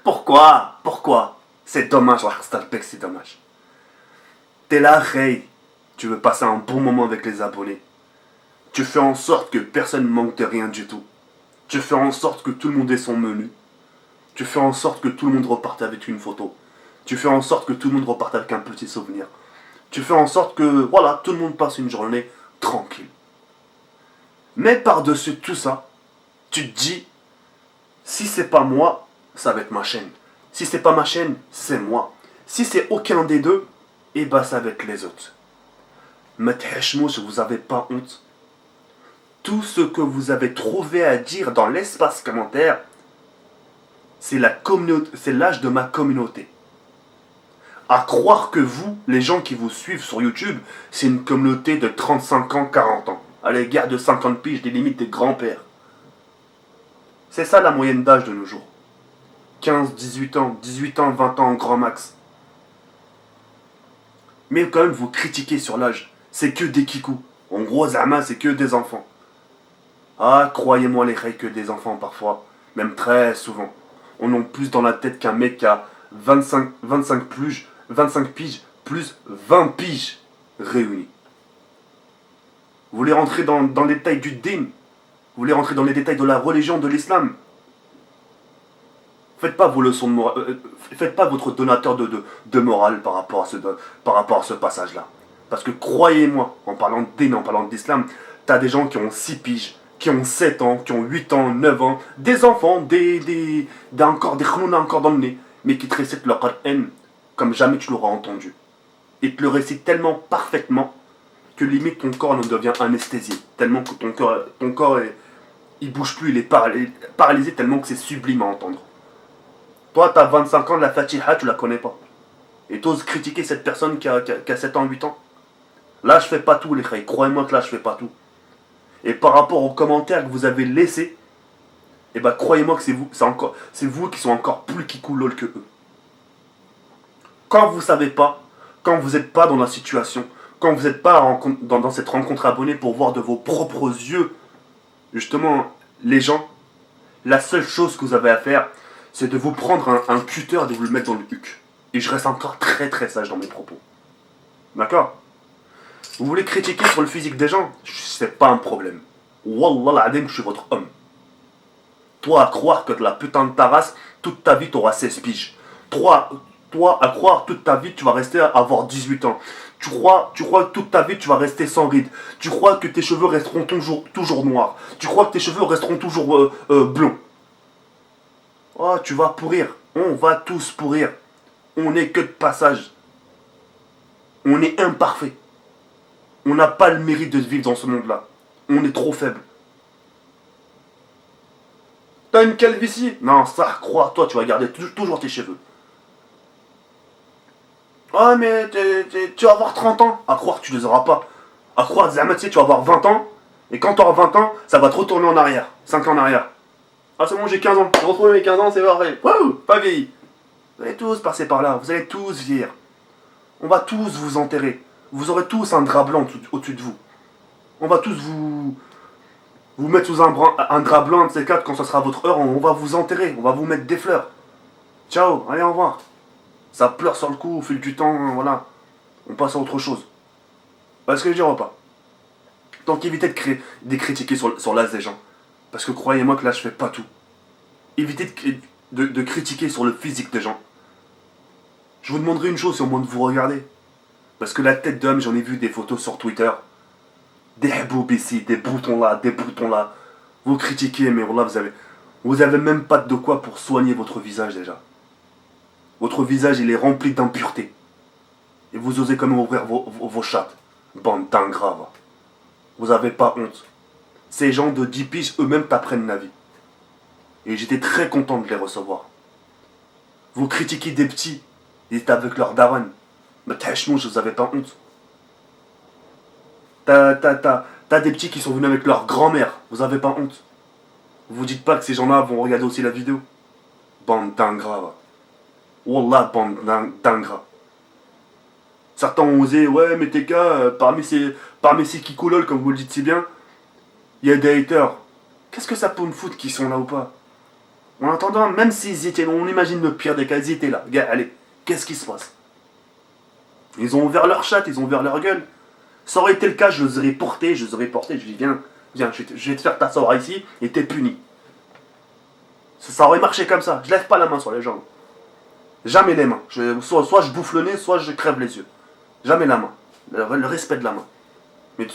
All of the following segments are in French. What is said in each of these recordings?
Pourquoi? C'est dommage, Stalpec, c'est dommage. T'es là, Ray. Tu veux passer un bon moment avec les abonnés. Tu fais en sorte que personne ne manque de rien du tout. Tu fais en sorte que tout le monde ait son menu. Tu fais en sorte que tout le monde reparte avec une photo. Tu fais en sorte que tout le monde reparte avec un petit souvenir. Tu fais en sorte que, voilà, tout le monde passe une journée tranquille. Mais par-dessus tout ça, tu te dis, si c'est pas moi, ça va être ma chaîne. Si c'est pas ma chaîne, c'est moi. Si c'est aucun des deux, eh ben ça va être les autres. Mais vous avez pas honte. Tout ce que vous avez trouvé à dire dans l'espace commentaire, c'est l'âge de ma communauté. À croire que vous, les gens qui vous suivent sur YouTube, c'est une communauté de 35 ans, 40 ans. Allez, gars de 50 piges, des limites des grands-pères. C'est ça la moyenne d'âge de nos jours. 15, 18 ans, 18 ans, 20 ans en grand max. Mais quand même, vous critiquez sur l'âge. C'est que des kikous. En gros, Zama, c'est que des enfants. Ah, croyez-moi les règles que des enfants parfois. Même très souvent. On a plus dans la tête qu'un mec qui a 25 piges plus 20 piges réunis. Vous voulez rentrer dans les détails du din? Vous voulez rentrer dans les détails de la religion de l'islam? Faites pas vos leçons de morale, faites pas votre donateur de morale par rapport à ce passage-là. Parce que croyez-moi, en parlant de din, en parlant d'islam, t'as des gens qui ont 6 piges, qui ont 7 ans, qui ont 8 ans, 9 ans, des enfants, encore des khnouna encore dans le nez, mais qui te récitent leur Qur'an comme jamais tu l'auras entendu. Et te le récitent tellement parfaitement que limite ton corps ne devient anesthésié. Tellement que ton corps il bouge plus, il est paralysé tellement que c'est sublime à entendre. Toi, t'as 25 ans, de la Fatiha, tu la connais pas. Et t'oses critiquer cette personne qui a 7 ans, 8 ans. Là, je fais pas tout, les frères. Croyez-moi que là, je fais pas tout. Et par rapport aux commentaires que vous avez laissés, eh ben, croyez-moi que c'est vous qui sont encore plus kikoulol que eux. Quand vous savez pas, quand vous n'êtes pas dans la situation, quand vous n'êtes pas dans cette rencontre abonnée pour voir de vos propres yeux, justement, les gens, la seule chose que vous avez à faire, c'est de vous prendre un cutter et de vous le mettre dans le huc. Et je reste encore très très sage dans mes propos. D'accord? Vous voulez critiquer sur le physique des gens? C'est pas un problème. Wallah l'adem, je suis votre homme. Toi à croire que de la putain de ta race, toute ta vie t'auras 16 piges. Toi à croire toute ta vie tu vas rester à avoir 18 ans. Tu crois que toute ta vie tu vas rester sans rides. Tu crois que tes cheveux resteront toujours noirs. Tu crois que tes cheveux resteront toujours blonds. Oh, tu vas pourrir. On va tous pourrir. On n'est que de passage. On est imparfait. On n'a pas le mérite de vivre dans ce monde-là. On est trop faible. T'as une calvitie? Non, ça, crois-toi, tu vas garder toujours tes cheveux. Ah, mais tu vas avoir 30 ans. À croire que tu les auras pas. À croire, tu vas avoir 20 ans. Et quand tu auras 20 ans, ça va te retourner en arrière. 5 ans en arrière. Ah, c'est bon, j'ai 15 ans. J'ai retrouvé mes 15 ans, c'est parfait. Wouh, pas vieilli. Vous allez tous passer par là. Vous allez tous vieillir. On va tous vous enterrer. Vous aurez tous un drap blanc au-dessus de vous. On va tous vous mettre sous un drap blanc de ces quatre quand ce sera votre heure. On va vous enterrer. On va vous mettre des fleurs. Ciao, allez, au revoir. Ça pleure sur le coup au fil du temps, voilà. On passe à autre chose. Est-ce que je dirais pas? Donc évitez de critiquer sur l'âge des gens. Parce que croyez-moi que là je fais pas tout. Évitez de critiquer sur le physique des gens. Je vous demanderai une chose, c'est au moins de vous regarder. Parce que la tête d'homme, j'en ai vu des photos sur Twitter. Des haboubs ici, des boutons là, des boutons là. Vous critiquez, mais voilà, vous avez même pas de quoi pour soigner votre visage déjà. Votre visage, il est rempli d'impuretés. Et vous osez quand même ouvrir vos chattes. Bande d'ingrats, va. Vous avez pas honte. Ces gens de 10 piges, eux-mêmes t'apprennent la vie. Et j'étais très content de les recevoir. Vous critiquez des petits, ils étaient avec leur daronne. Mais t'achemou, je vous avais pas honte. T'as des petits qui sont venus avec leur grand-mère, vous avez pas honte. Vous dites pas que ces gens-là vont regarder aussi la vidéo. Bande d'ingrats, va. Wallah, bande d'ingrats. Certains ont osé, ouais, mais TK, parmi ces kikoulol, comme vous le dites si bien, il y a des haters. Qu'est-ce que ça peut me foutre qu'ils sont là ou pas? En attendant, même s'ils étaient, on imagine le pire des cas, ils étaient là. Gars, allez, qu'est-ce qui se passe? Ils ont ouvert leur chatte, ils ont ouvert leur gueule. Ça aurait été le cas, je les aurais portés, je dis viens, viens, je vais te faire t'asseoir ici et t'es puni. Ça aurait marché comme ça. Je lève pas la main sur les gens. Jamais les mains. Soit je bouffe le nez, soit je crève les yeux. Jamais la main. Le respect de la main. Mais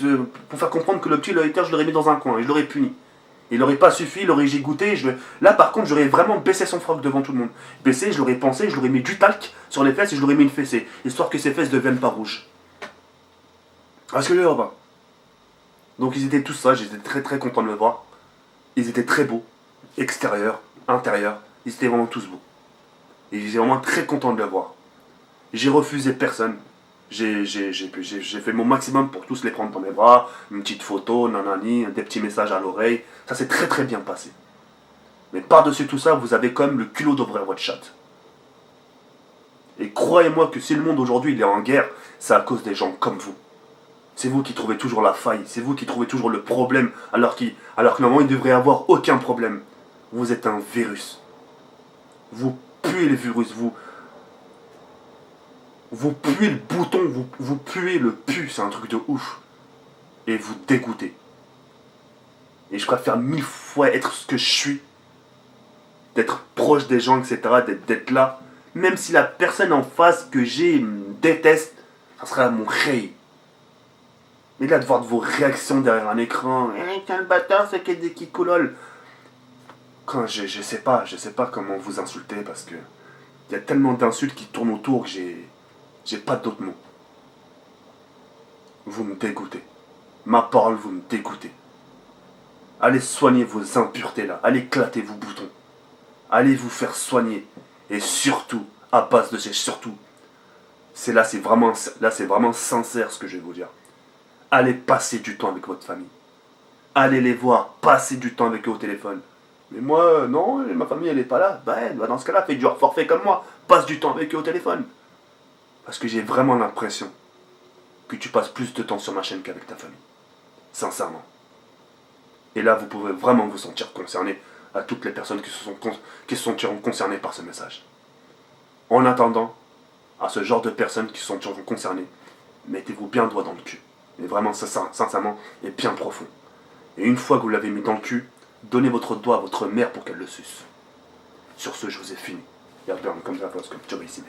pour faire comprendre que le petit, le hater, je l'aurais mis dans un coin et je l'aurais puni. Il n'aurait pas suffi, il aurait gigoté. Là, par contre, j'aurais vraiment baissé son froc devant tout le monde. Baissé, je l'aurais pensé, je l'aurais mis du talc sur les fesses et je l'aurais mis une fessée. Histoire que ses fesses ne deviennent pas rouges. Est-ce que je veux pas? Donc, ils étaient tous ça, j'étais très très content de le voir. Ils étaient très beaux. Extérieur, intérieur. Ils étaient vraiment tous beaux. Et j'étais vraiment très content de le voir. J'ai refusé personne. J'ai fait mon maximum pour tous les prendre dans mes bras, une petite photo, nanani, des petits messages à l'oreille. Ça s'est très très bien passé. Mais par-dessus tout ça, vous avez quand même le culot d'ouvrir votre chat. Et croyez-moi que si le monde aujourd'hui il est en guerre, c'est à cause des gens comme vous. C'est vous qui trouvez toujours la faille, c'est vous qui trouvez toujours le problème, alors que normalement il ne devrait y avoir aucun problème. Vous êtes un virus. Vous puez les virus, vous puez le bouton, vous puez le pu, c'est un truc de ouf. Et vous dégoûtez. Et je préfère 1000 fois être ce que je suis, d'être proche des gens, etc., d'être là. Même si la personne en face que j'ai me déteste, ça sera mon rey. Mais là, de voir vos réactions derrière un écran, quel bâtard, c'est qui colole. Quand je sais pas comment vous insulter parce que il y a tellement d'insultes qui tournent autour que j'ai pas d'autres mots. Vous me dégoûtez. Ma parole, vous me dégoûtez. Allez soigner vos impuretés là. Allez éclater vos boutons. Allez vous faire soigner. Et surtout, à base de ces surtout, c'est vraiment sincère ce que je vais vous dire. Allez passer du temps avec votre famille. Allez les voir, passez du temps avec eux au téléphone. Mais moi, non, ma famille elle est pas là. Bah dans ce cas-là, fais du hors forfait comme moi. Passe du temps avec eux au téléphone. Parce que j'ai vraiment l'impression que tu passes plus de temps sur ma chaîne qu'avec ta famille. Sincèrement. Et là, vous pouvez vraiment vous sentir concerné à toutes les personnes qui se sentiront concernées par ce message. En attendant, à ce genre de personnes qui se sentiront concernées, mettez-vous bien le doigt dans le cul. Mais vraiment, sincèrement, et bien profond. Et une fois que vous l'avez mis dans le cul, donnez votre doigt à votre mère pour qu'elle le suce. Sur ce, je vous ai fini. Et après, comme ça, comme Joey Simmer.